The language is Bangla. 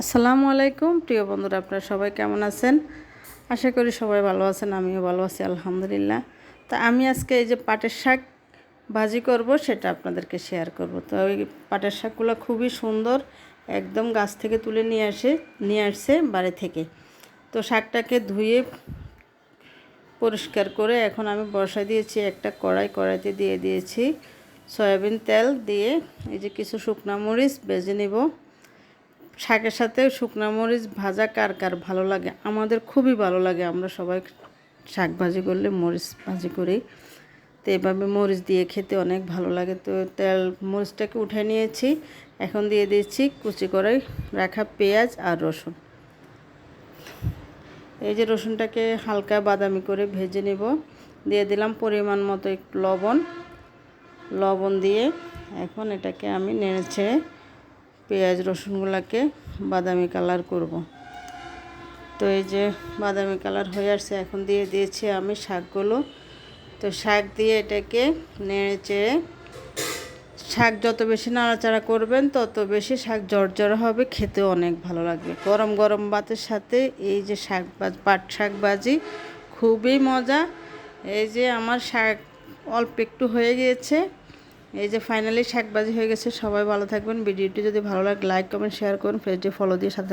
আসসালামু আলাইকুম প্রিয় বন্ধুরা, আপনারা সবাই কেমন আছেন? আশা করি সবাই ভালো আছেন, আমিও ভালো আছি আলহামদুলিল্লাহ। তা আমি আজকে এই যে পাটের শাক ভাজি করব সেটা আপনাদেরকে শেয়ার করব। তো ওই পাটের শাকগুলো খুবই সুন্দর, একদম গাছ থেকে তুলে নিয়ে আসছে বাড়ি থেকে। তো শাকটাকে ধুয়ে পরিষ্কার করে এখন আমি বসায় দিয়েছি একটা কড়াইতে দিয়ে দিয়েছি সয়াবিন তেল দিয়ে এই যে কিছু শুকনা মরিচ ভেজে নেব। শাকের সাথে শুকনো মরিচ ভাজা কার কার ভালো লাগে? আমাদের খুবই ভালো লাগে, আমরা সবাই শাক ভাজি করলে মরিচ ভাজি করি। তো এভাবে মরিচ দিয়ে খেতে অনেক ভালো লাগে। তো মরিচটাকে উঠে নিয়েছি, এখন দিয়ে দিচ্ছি কুচি করে রাখা পেঁয়াজ আর রসুন। এই যে রসুনটাকে হালকা বাদামি করে ভেজে নেব। দিয়ে দিলাম পরিমাণ মতো একটু লবণ দিয়ে এখন এটাকে আমি নেড়েছে পেঁয়াজ রসুনগুলোকে বাদামি কালার করব। তো এই যে বাদামি কালার হয়ে আসছে, এখন দিয়ে দিয়েছি আমি শাকগুলো। তো শাক দিয়ে এটাকে নেড়েচেড়ে, শাক যত বেশি নাড়াচাড়া করবেন তত বেশি শাক জর্জর হবে, খেতেও অনেক ভালো লাগবে। গরম গরম ভাতের সাথে এই যে পাট শাক ভাজি খুবই মজা। এই যে আমার শাক অল্প একটু হয়ে গিয়েছে, এই যে ফাইনালি শাক ভাজি হয়ে গেছে। সবাই ভালো থাকবেন। ভিডিওটি যদি ভালো লাগে লাইক কমেন্ট শেয়ার করুন, পেজে ফলো দিয়ে সাথে